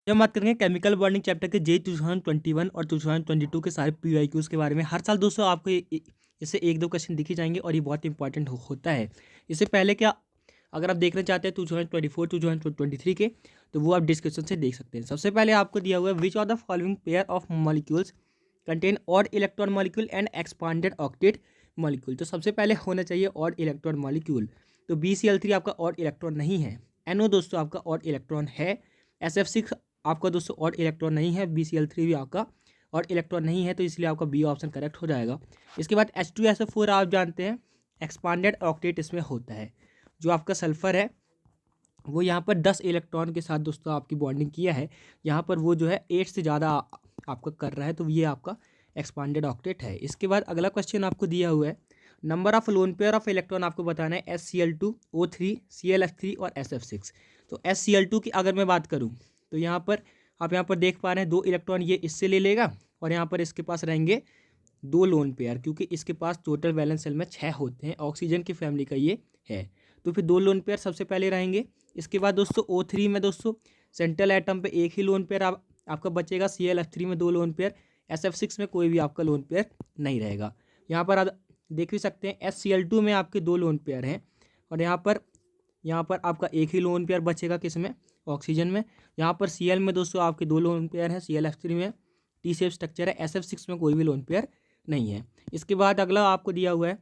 जब हम बात करेंगे केमिकल बॉन्डिंग चैप्टर के जे 2021 और 2022 के सारे पीवाईक्यूज के बारे में। हर साल दोस्तों आपको इससे एक दो क्वेश्चन दिखे जाएंगे और ये बहुत इंपॉर्टेंट होता है। इससे पहले क्या, अगर आप देखना चाहते हैं 2024 2023 के, तो वो आप डिस्क्रिप्शन से देख सकते हैं। सबसे पहले आपको दिया हुआ है which of the following pair of molecules contain odd electron molecule and expanded octet molecule. तो सबसे पहले होना चाहिए ऑड इलेक्ट्रॉन मॉलिक्यूल। तो BCl3 आपका ऑड इलेक्ट्रॉन नहीं है। NO दोस्तों आपका ऑड इलेक्ट्रॉन है। SF6 आपका दोस्तों ऑड इलेक्ट्रॉन नहीं है। BCl3 भी आपका ऑड इलेक्ट्रॉन नहीं है, तो इसलिए आपका बी ऑप्शन करेक्ट हो जाएगा। इसके बाद H2SO4 आप जानते हैं एक्सपांडेड ऑक्टेट इसमें होता है। जो आपका सल्फर है वो यहाँ पर 10 इलेक्ट्रॉन के साथ दोस्तों आपकी बॉन्डिंग किया है, यहाँ पर वो जो है 8 से ज़्यादा आपका कर रहा है, तो ये आपका एक्सपांडेड ऑक्टेट है। इसके बाद अगला क्वेश्चन आपको दिया हुआ है number of lone pair of electron आपको बताना है SCl2 O3 ClF3 और SF6। तो SCl2 की अगर मैं बात करूँ तो यहाँ पर आप यहाँ पर देख पा रहे हैं 2 इलेक्ट्रॉन ये इससे ले लेगा और यहाँ पर इसके पास रहेंगे 2 लोन पेयर, क्योंकि इसके पास टोटल वैलेंस सेल में 6 होते हैं। ऑक्सीजन की फैमिली का ये है, तो फिर 2 लोन पेयर सबसे पहले रहेंगे। इसके बाद दोस्तों O3 में दोस्तों सेंट्रल एटम पे एक ही लोन पेयर आपका बचेगा। ClF3 में 2 लोन पेयर, SF6 में कोई भी आपका लोन पेयर नहीं रहेगा। यहाँ पर आप देख भी सकते हैं SCl2 में आपके 2 लोन पेयर हैं और यहाँ पर आपका एक ही लोन पेयर बचेगा किसमें, ऑक्सीजन में। यहाँ पर Cl में दोस्तों आपके 2 लोन पेयर हैं, ClF3 में टी शेप स्ट्रक्चर है, SF6 में कोई भी लोन पेयर नहीं है। इसके बाद अगला आपको दिया हुआ है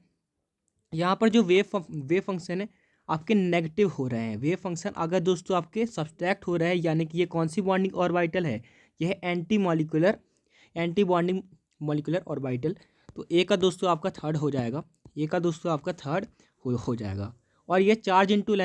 यहाँ पर जो वेव फंक्शन है आपके नेगेटिव हो रहे हैं। वेव फंक्शन अगर दोस्तों आपके सब्सट्रैक्ट हो रहा है, यानी कि ये कौन सी बॉन्डिंग ऑर्बिटल है, यह है एंटी बॉन्डिंग मॉलिकुलर ऑर्बिटल। तो ए का दोस्तों आपका थर्ड हो जाएगा, ए का दोस्तों आपका थर्ड हो जाएगा। और ये चार्ज इंटू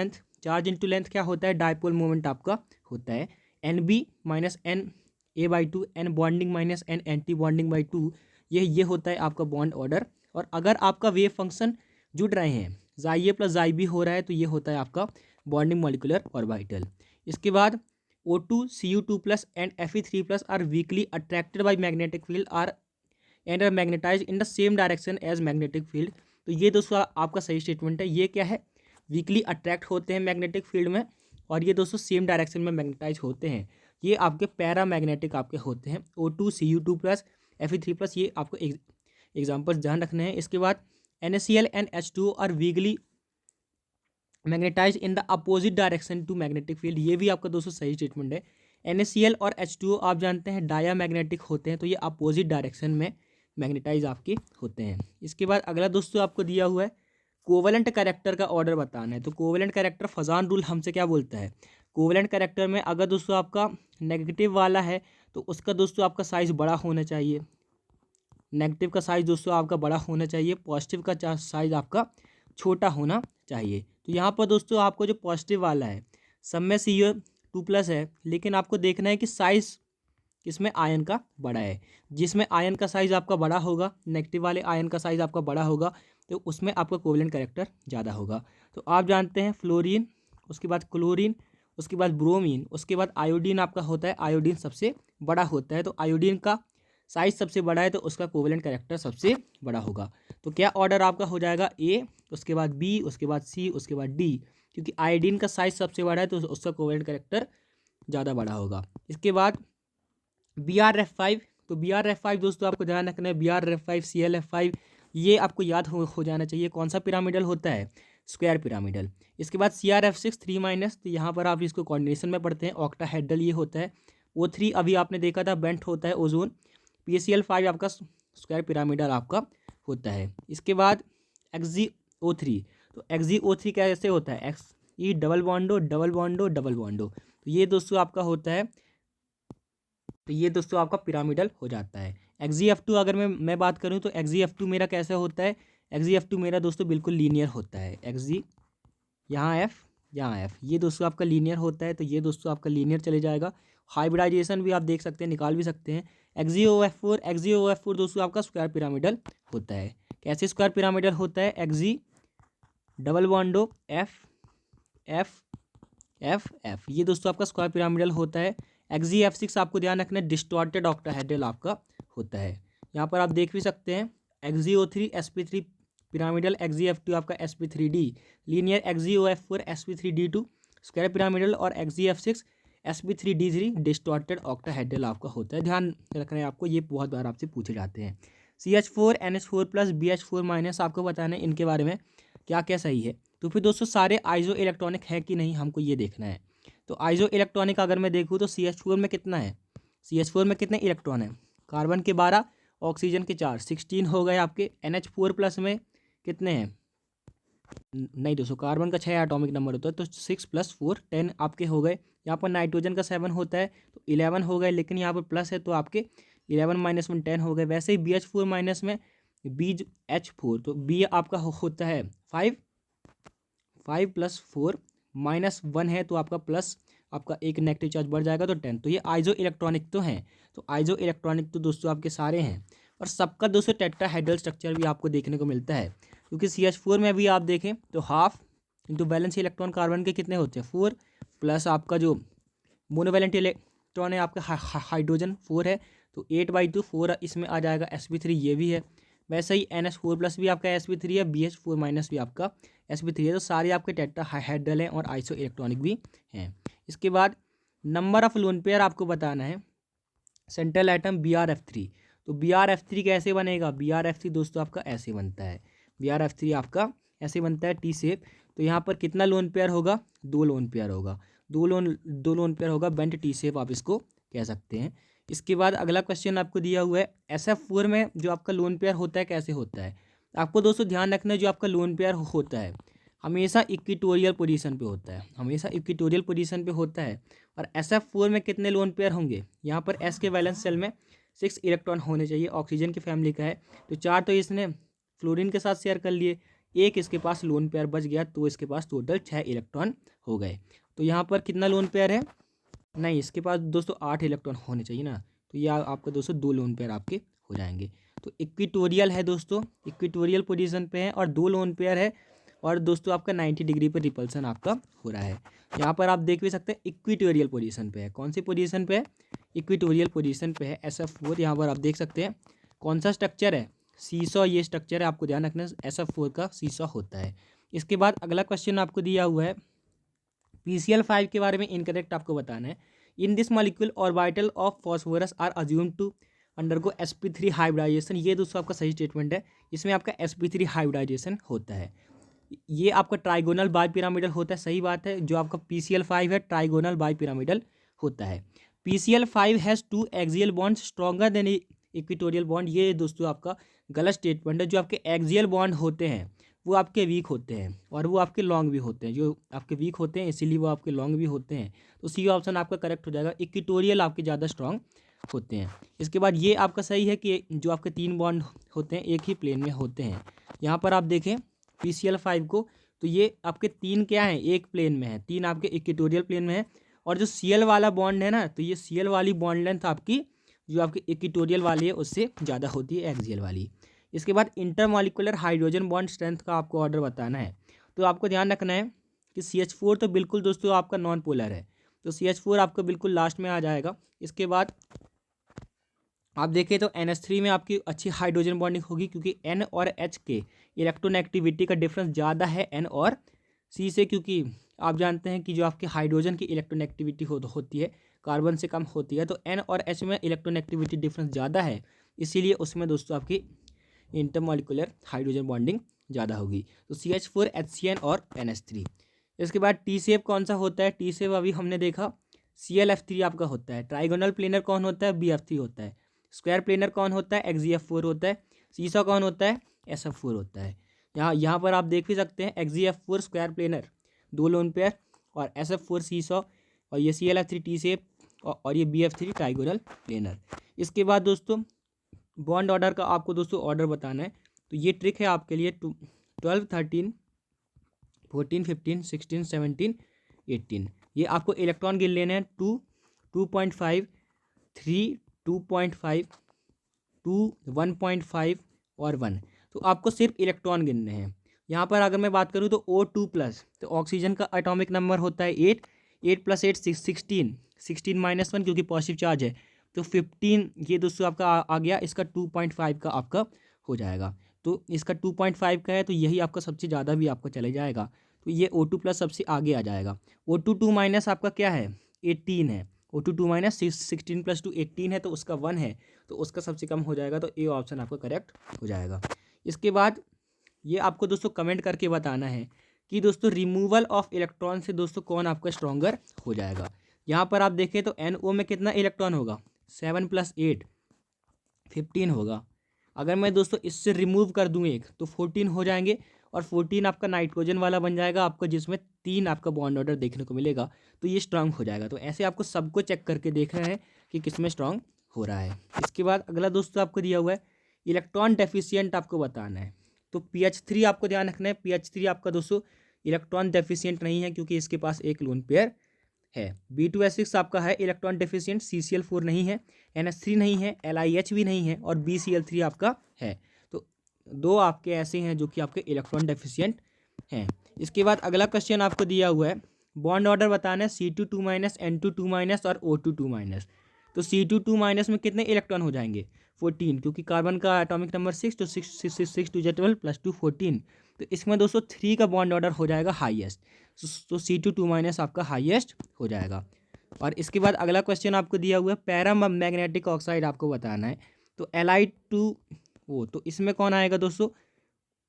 लेंथ क्या होता है, डायपोल मोमेंट आपका होता है NB minus NA/2, N bonding minus N anti bonding by 2। ये होता है आपका बॉन्ड ऑर्डर। और अगर आपका वेव फंक्शन जुड़ रहे हैं, जाई ए प्लस जाई बी हो रहा है, तो ये होता है आपका बॉन्डिंग मॉलिकुलर ऑर्बिटल। इसके बाद O2 Cu2 plus and Fe3 plus are weakly attracted by magnetic field and are magnetise in the same direction as magnetic field. तो ये दोस्तों आपका सही स्टेटमेंट है। ये क्या है, वीकली अट्रैक्ट होते हैं मैग्नेटिक फील्ड में और ये दोस्तों सेम डायरेक्शन में मैग्नेटाइज होते हैं। ये आपके पैरामैग्नेटिक आपके होते हैं O2 Cu2 plus Fe3 plus. ये आपको एग्जाम्पल्स ध्यान रखने हैं। इसके बाद NaCl and H2O are weakly magnetise in the opposite direction to magnetic field. ये भी आपका दोस्तों सही स्टेटमेंट है। NaCl और H2O आप जानते हैं डाया मैग्नेटिक होते हैं, तो ये अपोजिट डायरेक्शन में मैग्नेटाइज आपके होते हैं। इसके बाद अगला दोस्तों आपको दिया हुआ है कोवेलेंट कैरेक्टर का ऑर्डर बताना है। तो कोवेलेंट कैरेक्टर फजान रूल हमसे क्या बोलता है, कोवेलेंट कैरेक्टर में अगर दोस्तों आपका नेगेटिव वाला है तो उसका दोस्तों आपका साइज़ बड़ा होना चाहिए, नेगेटिव का साइज़ दोस्तों आपका बड़ा होना चाहिए, पॉजिटिव का साइज़ आपका छोटा होना चाहिए। तो यहाँ पर दोस्तों आपको जो पॉजिटिव वाला है सब में Cu2 प्लस है, लेकिन आपको देखना है कि साइज़ किसमें आयन का बड़ा है। जिसमें आयन का साइज़ आपका बड़ा होगा, नेगेटिव वाले आयन का साइज़ आपका बड़ा होगा, तो उसमें आपका कोवेलेंट कैरेक्टर ज़्यादा होगा। तो आप जानते हैं फ्लोरीन, उसके बाद क्लोरीन, उसके बाद ब्रोमीन, उसके बाद आयोडीन आपका होता है। आयोडीन सबसे बड़ा होता है, तो आयोडीन का साइज सबसे बड़ा है, तो उसका कोवेलेंट कैरेक्टर सबसे बड़ा होगा। तो क्या ऑर्डर आपका हो जाएगा A, उसके बाद B, उसके बाद C, उसके बाद D, क्योंकि आयोडीन का साइज सबसे बड़ा है तो उसका कोवेलेंट कैरेक्टर ज़्यादा बड़ा होगा। इसके बाद BrF5, तो BrF5 दोस्तों आपको ध्यान रखना है, BrF5 ClF5 ये आपको याद हो जाना चाहिए। कौन सा पिरामिडल होता है, स्क्वायर पिरामिडल। इसके बाद CrF6 3-, तो यहाँ पर आप इसको कॉर्डिनेशन में पढ़ते हैं, ऑक्टाहेड्रल ये होता है। O3 अभी आपने देखा था बेंट होता है ओजोन। PaCl5 आपका स्क्वायर पिरामिडल आपका होता है। इसके बाद XgO3, तो XgO3 कैसे होता है, Xe double bond O double bond O double bond O, तो ये दोस्तों आपका होता है, तो ये दोस्तों आपका पिरामिडल हो जाता है। XgF2 अगर मैं बात करूँ तो XgF2 मेरा कैसा होता है, XgF2 मेरा दोस्तों बिल्कुल लीनियर होता है। Xg यहाँ F यहाँ F, ये दोस्तों आपका लीनियर होता है, तो ये दोस्तों आपका लीनियर चले जाएगा। हाइब्रिडाइजेशन भी आप देख सकते हैं, निकाल भी सकते हैं। XgOF4 दोस्तों आपका स्क्वायर पिरामिडल होता है। कैसे स्क्वायर पिरामिडल होता है, Xg double बॉन्डो F F F F, ये दोस्तों आपका स्क्वायर पिरामिडल होता है। XgF6 आपको ध्यान रखना है डिस्टॉर्टेड ऑक्टाहेड्रल आपका होता है। यहाँ पर आप देख भी सकते हैं XgO3 sp3 पिरामिडल, XgF2 आपका sp3d linear, XgOF4 sp3d2 square pyramidal और XgF6 sp3d3 डिस्टॉर्टेड ऑक्टाहेड्रल आपका होता है। ध्यान रखना है आपको, ये बहुत बार आपसे पूछे जाते हैं। CH4 NH4 plus BH4 minus आपको बताना है इनके बारे में क्या क्या सही है। तो फिर दोस्तों सारे आइसो इलेक्ट्रॉनिक है कि नहीं हमको ये देखना है। तो आइसो इलेक्ट्रॉनिक अगर मैं देखूँ तो CH4 में कितना है, CH4 में कितने इलेक्ट्रॉन है, कार्बन के 12, ऑक्सीजन के 4, 16 हो गए आपके। NH4 प्लस में कितने हैं, नहीं दोस्तों कार्बन का 6 एटॉमिक नंबर होता है, तो 6 + 4 10 आपके हो गए। यहाँ पर नाइट्रोजन का 7 होता है तो 11 हो गए, लेकिन यहाँ पर प्लस है तो आपके 11 - 1 10 हो गए। वैसे ही BH4 माइनस में BH4 तो बी आपका होता है 5, 5 + 4 -1 है तो आपका प्लस, आपका एक नेगेटिव चार्ज बढ़ जाएगा तो 10। तो ये आइसो इलेक्ट्रॉनिक तो हैं। तो आइसो इलेक्ट्रॉनिक तो दोस्तों आपके सारे हैं, और सबका दोस्तों टेट्राहेड्रल स्ट्रक्चर भी आपको देखने को मिलता है। क्योंकि CH4 में भी आप देखें तो half into valence electron carbon के कितने होते हैं 4, प्लस आपका जो मोनोवैलेंट इलेक्ट्रॉन है आपका हाइड्रोजन 4 है तो 8/2 4 इसमें आ जाएगा। sp3 ये भी है। वैसे ही NH4 प्लस भी आपका sp3 है, BH4 माइनस भी आपका sp3 है। तो सारे आपके टेट्राहाइड्रल हैं और आइसो इलेक्ट्रॉनिक भी हैं। इसके बाद नंबर ऑफ लोन पेयर आपको बताना है। सेंट्रल एटम BrF3, तो BrF3 कैसे बनेगा, BrF3 दोस्तों आपका ऐसे बनता है, BrF3 आपका ऐसे बनता है टी शेप। तो यहाँ पर कितना लोन पेयर होगा, 2 लोन पेयर होगा, दो लोन पेयर होगा, बेंट टी शेप आप इसको कह सकते हैं। इसके बाद अगला क्वेश्चन आपको दिया हुआ है SF4 में जो आपका लोन पेयर होता है कैसे होता है। आपको दोस्तों ध्यान रखना है जो आपका लोन पेयर होता है हमेशा इक्विटोरियल पोजीशन पे होता है, हमेशा इक्विटोरियल पोजीशन पे होता है। और SF4 में कितने लोन पेयर होंगे, यहाँ पर S के वैलेंस सेल में 6 इलेक्ट्रॉन होने चाहिए, ऑक्सीजन की फैमिली का है तो 4 तो इसने फ्लोरीन के साथ शेयर कर लिए, एक इसके पास लोन पेयर बच गया तो इसके पास टोटल 6 इलेक्ट्रॉन हो गए। तो यहाँ पर कितना लोन पेयर है, नहीं इसके पास दोस्तों 8 इलेक्ट्रॉन होने चाहिए ना, तो ये आपका दोस्तों 2 लोन पेयर आपके हो जाएंगे। तो इक्विटोरियल है दोस्तों, इक्विटोरियल पोजीशन पे है और 2 लोन पेयर है, और दोस्तों आपका 90 डिग्री पर रिपल्सन आपका हो रहा है। यहाँ पर आप देख भी सकते हैं इक्विटोरियल पोजीशन पे है, कौन सी पोजीशन पे है, इक्विटोरियल पोजीशन पे है SF4। यहाँ पर आप देख सकते हैं कौन सा स्ट्रक्चर है, सीसॉ ये स्ट्रक्चर है, आपको ध्यान रखना है SF4 का सीसॉ होता है। इसके बाद अगला क्वेश्चन आपको दिया हुआ है PCl5 के बारे में इनकरेक्ट आपको बताना है। In this molecule orbital of phosphorus are assume to undergo sp3 hybridisation, ये दोस्तों आपका सही स्टेटमेंट है, इसमें आपका sp3 हाइब्रिडाइजेशन होता है। ये आपका ट्राइगोनल बाइपिरामिडल होता है, सही बात है, जो आपका PCl5 है ट्राइगोनल बाइपिरामिडल होता है। PCl5 has 2 axial bonds stronger than equatorial bond, ये दोस्तों आपका गलत स्टेटमेंट है। जो आपके एक्सियल बॉन्ड होते हैं वो आपके वीक होते हैं और वो आपके लॉन्ग भी होते हैं, जो आपके वीक होते हैं इसीलिए वो आपके लॉन्ग भी होते हैं। तो सी ऑप्शन आपका करेक्ट हो जाएगा, इक्विटोरियल आपके ज़्यादा स्ट्रॉन्ग होते हैं। इसके बाद ये आपका सही है कि जो आपके 3 बॉन्ड होते हैं एक ही प्लेन में होते हैं। यहाँ पर आप देखें PCl5 को, तो ये आपके 3 क्या हैं, एक प्लेन में है, 3 आपके इक्विटोरियल प्लेन में है। और जो Cl वाला बॉन्ड है ना, तो ये Cl वाली बॉन्ड लेंथ आपकी जो आपकी इक्विटोरियल वाली है उससे ज़्यादा होती है एक्सियल वाली। इसके बाद इंटरमॉलिकुलर हाइड्रोजन बॉन्ड स्ट्रेंथ का आपको ऑर्डर बताना है। तो आपको ध्यान रखना है कि CH4 तो बिल्कुल दोस्तों आपका नॉन पोलर है, तो CH4 आपका बिल्कुल लास्ट में आ जाएगा। इसके बाद आप देखें तो NH3 में आपकी अच्छी हाइड्रोजन बॉन्डिंग होगी, क्योंकि N और H के इलेक्ट्रोनेगेटिविटी का डिफरेंस ज़्यादा है N और C से, क्योंकि आप जानते हैं कि जो आपकी हाइड्रोजन की इलेक्ट्रोनेगेटिविटी होती है कार्बन से कम होती है, तो N और H में इलेक्ट्रोनेगेटिविटी डिफरेंस ज़्यादा है, इसीलिए उसमें दोस्तों आपकी इंटरमॉलिकुलर हाइड्रोजन बॉन्डिंग ज़्यादा होगी। तो CH4 HCN और NH3। इसके बाद टी शेप कौन सा होता है, टी शेप अभी हमने देखा ClF3 आपका होता है। ट्राइगोनल प्लेनर कौन होता है, BF3 होता है। स्क्वायर प्लेनर कौन होता है, XgF4 होता है। सीसॉ कौन होता है, SF4 होता है। यहाँ पर आप देख भी सकते हैं XgF4 square planar 2 lone pair और SF4 सीसॉ, और ये ClF3 टी शेप और ये BF3 ट्राइगोनल प्लेनर। इसके बाद दोस्तों बॉन्ड ऑर्डर का आपको दोस्तों ऑर्डर बताना है। तो ये ट्रिक है आपके लिए 12 13 14 15 16 17 18, ये आपको इलेक्ट्रॉन गिन लेने हैं 2 2.5 3 2.5 2 1.5 और 1। तो आपको सिर्फ इलेक्ट्रॉन गिनने हैं। यहाँ पर अगर मैं बात करूँ तो O2 प्लस, तो ऑक्सीजन का एटॉमिक नंबर होता है 8, 8 + 8 16, 16 - 1 क्योंकि पॉजिटिव चार्ज है तो 15, ये दोस्तों आपका आ गया। इसका 2.5 का आपका हो जाएगा, तो इसका 2.5 का है तो यही आपका सबसे ज़्यादा भी आपका चले जाएगा, तो ये O2 प्लस सबसे आगे आ जाएगा। O2 2 माइनस आपका क्या है 18 है, O2 माइनस 16 प्लस 2 18 है, तो उसका 1 है, तो उसका सबसे कम हो जाएगा, तो ए ऑप्शन आपका करेक्ट हो जाएगा। इसके बाद ये आपको दोस्तों कमेंट करके बताना है कि दोस्तों रिमूवल ऑफ इलेक्ट्रॉन से दोस्तों कौन आपका स्ट्रॉन्गर हो जाएगा। यहाँ पर आप देखें तो NO में कितना इलेक्ट्रॉन होगा, 7 + 8 15 होगा। अगर मैं दोस्तों इससे रिमूव कर दूँ एक तो 14 हो जाएंगे, और 14 आपका नाइट्रोजन वाला बन जाएगा आपका, जिसमें 3 आपका बॉन्ड ऑर्डर देखने को मिलेगा, तो ये स्ट्रांग हो जाएगा। तो ऐसे आपको सबको चेक करके देखना है कि किसमें स्ट्रांग हो रहा है। इसके बाद अगला दोस्तों आपको दिया हुआ है इलेक्ट्रॉन डेफिशिएंट आपको बताना है। तो PH3 आपको ध्यान रखना है, PH3 आपका दोस्तों इलेक्ट्रॉन डेफिशिएंट नहीं है, क्योंकि इसके पास एक लोन पेयर है। B2S6 आपका है इलेक्ट्रॉन डेफिशिएंट, CCl4 नहीं है, NH3 नहीं है, LiH भी नहीं है, और BCl3 आपका है। तो दो आपके ऐसे हैं जो कि आपके इलेक्ट्रॉन डेफिशिएंट हैं। इसके बाद अगला क्वेश्चन आपको दिया हुआ है, बॉन्ड ऑर्डर बताना है C2 2 N2 2 और O2 2। तो C2 2 में कितने इलेक्ट्रॉन हो जाएंगे, 14, क्योंकि कार्बन का एटॉमिक नंबर 6, तो 6 2 12 + 2 14। तो इसमें दोस्तों 3 का बॉन्ड ऑर्डर हो जाएगा हाईएस्ट, तो C2 2 आपका हाईएस्ट हो जाएगा। और इसके बाद अगला क्वेश्चन आपको दिया हुआ है पैरा मैग्नेटिक ऑक्साइड आपको बताना है। तो Li2O, तो इसमें कौन आएगा दोस्तों,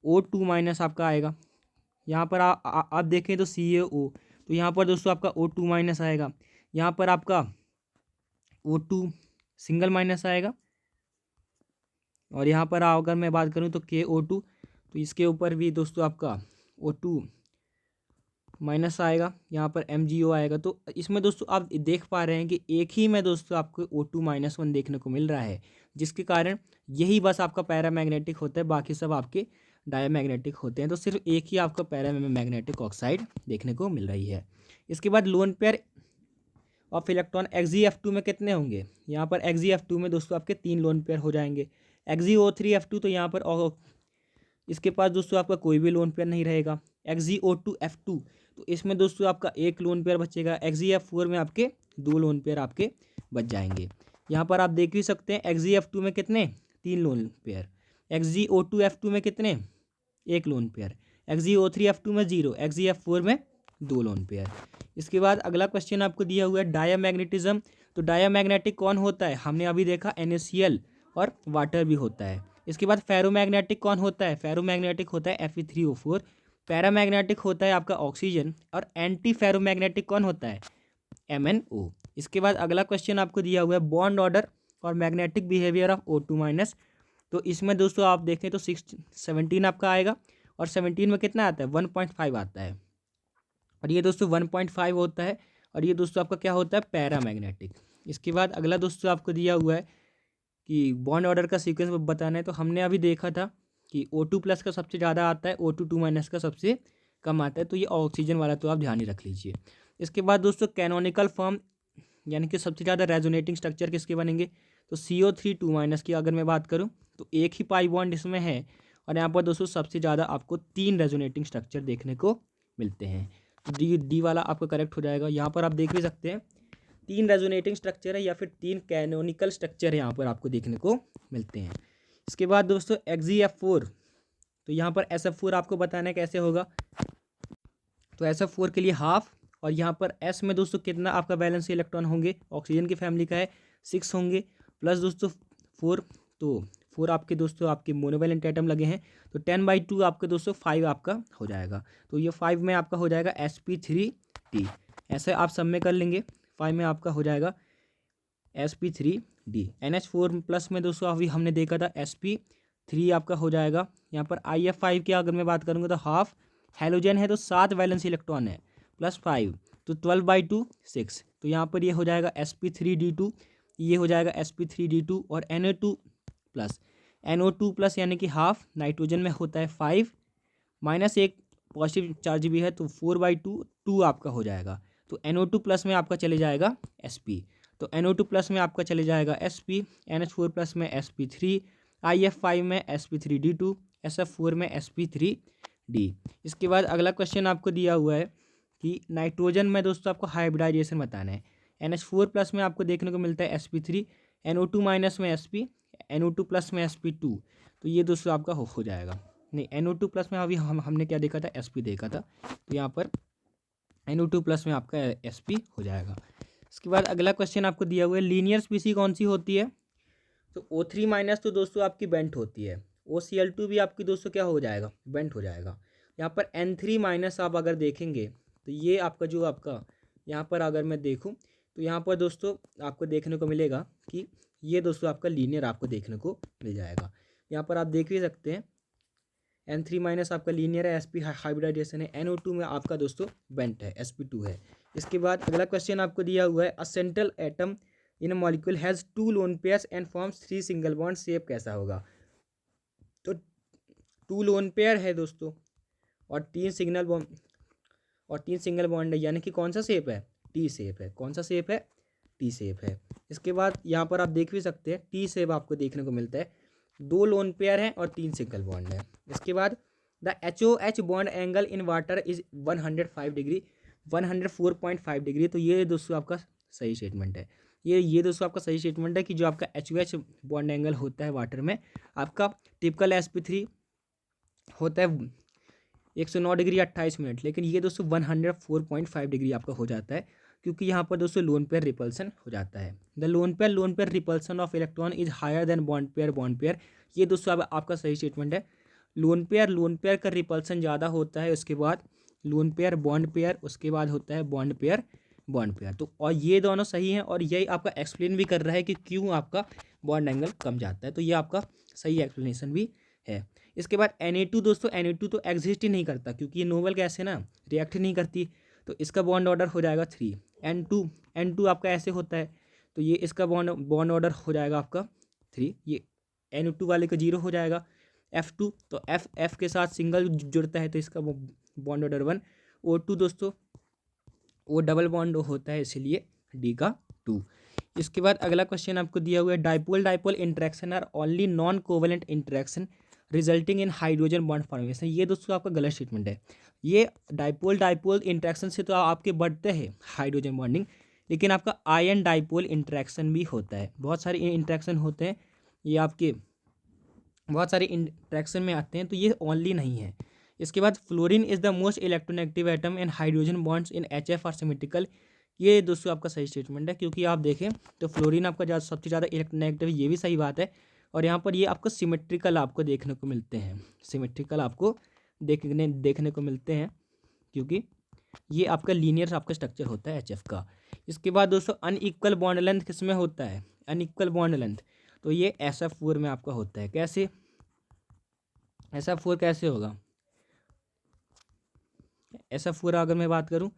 O2 आपका आएगा। यहाँ पर आप देखें तो CaO, तो यहाँ पर दोस्तों आपका O2 आएगा। यहाँ पर आपका O2 सिंगल माइनस आएगा, और यहाँ पर अगर मैं बात करूँ तो KO2, तो इसके ऊपर भी दोस्तों आपका O2 माइनस आएगा, यहाँ पर MgO आएगा। तो इसमें दोस्तों आप देख पा रहे हैं कि एक ही में दोस्तों आपको O2-1 देखने को मिल रहा है, जिसके कारण यही बस आपका पैरामैग्नेटिक होता है, बाकी सब आपके डायमैग्नेटिक होते हैं। तो सिर्फ एक ही आपका पैरामैग्नेटिक ऑक्साइड देखने को मिल रही है। इसके बाद lone pair of electron Xgf2 में कितने होंगे, यहाँ पर Xgf2 में दोस्तों आपके 3 लोन पेयर हो जाएंगे। XgO3F2, तो यहाँ पर इसके पास दोस्तों आपका कोई भी लोन पेयर नहीं रहेगा। XgO2F2, तो इसमें दोस्तों आपका एक लोन पेयर बचेगा। Xgf4 में आपके 2 लोन पेयर आपके बच जाएंगे। यहाँ पर आप देख ही सकते हैं Xgf2 में कितने, 3 लोन पेयर, XgO2F2 में कितने, 1 लोन पेयर, XgO3F2 में 0, XgF4 में 2 लोन पेयर। इसके बाद अगला क्वेश्चन आपको दिया हुआ है डायामैग्नेटिज्म। तो डायामैग्नेटिक कौन होता है, हमने अभी देखा NaCl और वाटर भी होता है। इसके बाद फेरोमैग्नेटिक कौन होता है, फेरोमैग्नेटिक होता है Fe3O4। पैरामैग्नेटिक होता है आपका ऑक्सीजन, और एंटी फेरोमैग्नेटिक कौन होता है, MnO। इसके बाद अगला क्वेश्चन आपको दिया हुआ है बॉन्ड ऑर्डर और मैग्नेटिक बिहेवियर ऑफ O2-। तो इसमें दोस्तों आप देखें तो 17 आपका आएगा, और 17 में कितना आता है, 1.5 आता है, और ये दोस्तों 1.5 होता है, और ये दोस्तों आपका क्या होता है, पैरामैग्नेटिक। इसके बाद अगला दोस्तों आपको दिया हुआ है कि बॉन्ड ऑर्डर का सीक्वेंस बताना है। तो हमने अभी देखा था कि O2+ का सबसे ज़्यादा आता है, O2 का सबसे कम आता है, तो ये ऑक्सीजन वाला तो आप ध्यान ही रख लीजिए। इसके बाद दोस्तों कैनोनिकल फॉर्म, यानी कि सबसे ज़्यादा रेजोनेटिंग स्ट्रक्चर किसके बनेंगे, तो CO3 की अगर मैं बात करूँ तो एक ही पाई बॉन्ड इसमें है, और यहाँ पर दोस्तों सबसे ज़्यादा आपको 3 रेजोनेटिंग स्ट्रक्चर देखने को मिलते हैं। तो डी वाला आपका करेक्ट हो जाएगा। यहाँ पर आप देख भी सकते हैं 3 रेजोनेटिंग स्ट्रक्चर है, या फिर 3 कैनोनिकल स्ट्रक्चर है यहाँ पर आपको देखने को मिलते हैं। इसके बाद दोस्तों Xgf4, तो यहाँ पर SF4 आपको बताना है कैसे होगा। तो SF4 के लिए हाफ, और यहाँ पर S में दोस्तों कितना आपका बैलेंस इलेक्ट्रॉन होंगे, ऑक्सीजन की फैमिली का है 6 होंगे, प्लस दोस्तों 4, तो 4 आपके दोस्तों आपके मोनोवैलेंट एटम लगे हैं, तो 10/2 आपके दोस्तों 5 आपका हो जाएगा। तो ये 5 में आपका हो जाएगा sp3d, ऐसे आप सब में कर लेंगे। 5 में आपका हो जाएगा sp3d। NH4+ में दोस्तों अभी हमने देखा था sp3 आपका हो जाएगा। यहाँ पर IF5 की अगर मैं बात करूँगा तो हाफ हेलोजन है, तो 7 वैलेंस इलेक्ट्रॉन है, प्लस 5, तो 12/2 6, तो यहाँ पर ये हो जाएगा sp3d2, ये हो जाएगा sp3d2। और NO2+ यानी कि हाफ नाइट्रोजन में होता है 5, माइनस एक पॉजिटिव चार्ज भी है, तो 4/2 2 आपका हो जाएगा। तो NO2+ में आपका चले जाएगा sp, तो NO2+ में आपका चले जाएगा sp, NH4+ में sp3, IF5 में sp3d2, SF4 में sp3d। इसके बाद अगला क्वेश्चन आपको दिया हुआ है कि नाइट्रोजन में दोस्तों आपको हाइब्रिडाइजेशन बताना है। NH4+ में आपको देखने को मिलता है sp3, NO2- में sp, NO2+ में sp2, तो ये दोस्तों आपका हो जाएगा। नहीं, NO2+ में अभी हमने क्या देखा था, sp देखा था, तो यहाँ पर NO2+ में आपका sp हो जाएगा। इसके बाद अगला क्वेश्चन आपको दिया हुआ है, लीनियर स्पीसी कौन सी होती है? तो O3 माइनस तो दोस्तों आपकी बेंट होती है, OCl2 भी आपकी दोस्तों क्या हो जाएगा, बेंट हो जाएगा। यहाँ पर N3 माइनस आप अगर देखेंगे तो ये आपका जो आपका यहाँ पर अगर मैं देखूँ तो यहाँ पर दोस्तों आपको देखने को मिलेगा कि ये दोस्तों आपका लीनियर आपको देखने को मिल जाएगा। यहाँ पर आप देख भी सकते हैं N3 माइनस आपका लीनियर है, sp हाइब्रिडाइजेशन है, NO2 में आपका दोस्तों बेंट है, sp2 है। इसके बाद अगला क्वेश्चन आपको दिया हुआ है, a central atom in a molecule has 2 lone pairs and forms 3 single bond, shape कैसा होगा? तो 2 लोन पेयर है दोस्तों और 3 सिंगल बॉन्ड है, यानी कि कौन सा शेप है? टी शेप है। कौन सा शेप है? टी शेप है। इसके बाद यहाँ पर आप देख भी सकते हैं टी शेप आपको देखने को मिलता है, 2 लोन पेयर हैं और 3 सिंगल बॉन्ड है। इसके बाद the HOH bond angle in water is 105 degree, 104.5 degree. तो ये दोस्तों आपका सही स्टेटमेंट है। ये दोस्तों आपका सही स्टेटमेंट है कि जो आपका HOH बॉन्ड एंगल होता है वाटर में, आपका टिपिकल sp3 होता है 109 डिग्री 28 मिनट, लेकिन ये दोस्तों 104.5 डिग्री आपका हो जाता है, क्योंकि यहाँ पर दोस्तों लोन पेयर रिपल्सन हो जाता है। The lone pair repulsion of electron is higher than bond pair. ये दोस्तों अब आपका सही स्टेटमेंट है। लोन पेयर का रिपल्सन ज़्यादा होता है, उसके बाद लोन पेयर बॉन्ड पेयर, उसके बाद होता है बॉन्ड पेयर। तो और ये दोनों सही हैं, और यही आपका एक्सप्लेन भी कर रहा है कि क्यों आपका बॉन्ड एंगल कम जाता है। तो ये आपका सही एक्सप्लेनेशन भी है। इसके बाद Na2 दोस्तों, Na2 तो एग्जिस्ट ही नहीं करता, क्योंकि ये नोबल गैस है ना, रिएक्ट नहीं करती, तो इसका बॉन्ड ऑर्डर हो जाएगा 3। N2 आपका ऐसे होता है, तो ये इसका बॉन्ड ऑर्डर हो जाएगा आपका 3, ये NO2 वाले का 0 हो जाएगा। F2 तो F के साथ सिंगल जुड़ता है, तो इसका बॉन्ड ऑर्डर 1। O2 दोस्तों वो डबल बॉन्ड होता है, इसलिए D का 2। इसके बाद अगला क्वेश्चन आपको दिया हुआ है, dipole interaction are only non covalent interaction resulting in hydrogen bond formation. ये दोस्तों आपका गलत स्टेटमेंट है। ये डाइपोल इंटरेक्शन से तो आपके बढ़ते हैं हाइड्रोजन बॉन्डिंग, लेकिन आपका आयन डाइपोल इंटरेक्शन भी होता है। बहुत सारे इंटरेक्शन होते हैं, ये आपके बहुत सारे इंटरेक्शन में आते हैं, तो ये ओनली नहीं है। इसके बाद fluorine is the most electronegative atom and hydrogen bonds in HF are symmetrical. ये दोस्तों आपका सही स्टेटमेंट है, क्योंकि आप देखें तो फ्लोरीन आपका सबसे ज़्यादा इलेक्ट्रोनेगेटिव, ये भी सही बात है। और यहाँ पर ये आपको सिमेट्रिकल आपको देखने को मिलते हैं, सिमेट्रिकल आपको देखने को मिलते हैं, क्योंकि ये आपका लीनियर आपका स्ट्रक्चर होता है HF का। इसके बाद दोस्तों अनइक्वल बॉन्ड लेंथ किस में होता है? अनइक्वल बॉन्ड लेंथ तो ये SF4 में आपका होता है। कैसे SF4 कैसे होगा? SF4 अगर मैं बात करूं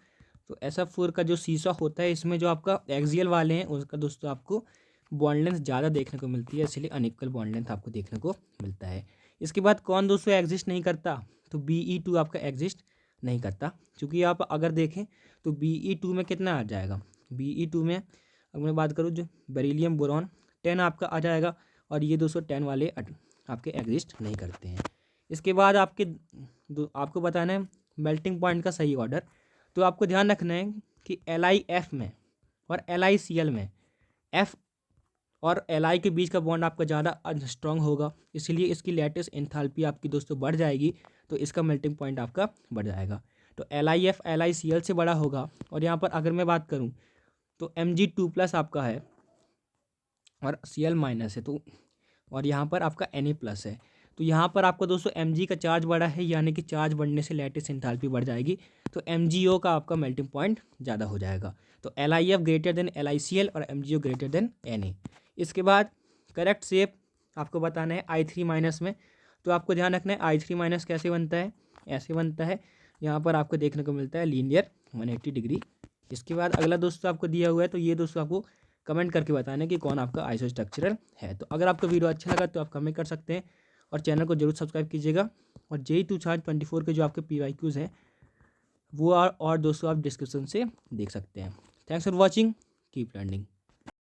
तो SF4 का जो सीसा होता है, इसमें जो आपका एक्सियल वाले हैं उसका दोस्तों आपको बॉन्ड लेंथ ज़्यादा देखने को मिलती है, इसलिए अनइक्वल बॉन्ड लेंथ आपको देखने को मिलता है। इसके बाद कौन दोस्तों एग्जिस्ट नहीं करता? तो BE2 आपका एग्जिस्ट नहीं करता, क्योंकि आप अगर देखें तो BE2 में कितना आ जाएगा? BE2 में अगर मैं बात करूँ जो बेरिलियम बोरॉन 10 आपका आ जाएगा, और ये 210 वाले आपके एग्जिस्ट नहीं करते हैं। इसके बाद आपको बताना है मेल्टिंग पॉइंट का सही ऑर्डर। तो आपको ध्यान रखना है कि LiF में और LiCl में F और Li के बीच का बॉन्ड आपका ज़्यादा स्ट्रॉन्ग होगा, इसलिए इसकी लैटिस एंथैल्पी आपकी दोस्तों बढ़ जाएगी, तो इसका मेल्टिंग पॉइंट आपका बढ़ जाएगा। तो LiF LiCl से बड़ा होगा। और यहाँ पर अगर मैं बात करूँ तो Mg2+ आपका है और Cl- है, तो और यहाँ पर आपका Na+ है। तो यहाँ पर आपको दोस्तों Mg का चार्ज बढ़ा है, यानी कि चार्ज बढ़ने से लैटिस एंथैल्पी बढ़ जाएगी, तो MgO का आपका मेल्टिंग पॉइंट ज़्यादा हो जाएगा। तो LiF ग्रेटर देन LiCl और MgO ग्रेटर देन Na। इसके बाद करेक्ट शेप आपको बताना है I3- में। तो आपको ध्यान रखना है I3- कैसे बनता है, ऐसे बनता है। यहाँ पर आपको देखने को मिलता है लीनियर 180 डिग्री। इसके बाद अगला दोस्तों आपको दिया हुआ है, तो ये दोस्तों आपको कमेंट करके बताना है कि कौन आपका आइसोस्ट्रक्चरल है। तो अगर आपको वीडियो अच्छा लगा तो आप कमेंट कर सकते हैं, और चैनल को जरूर सब्सक्राइब कीजिएगा। और JEE 2024 के जो आपके PYQs हैं वो और दोस्तों आप डिस्क्रिप्शन से देख सकते हैं। Thanks for watching, keep learning.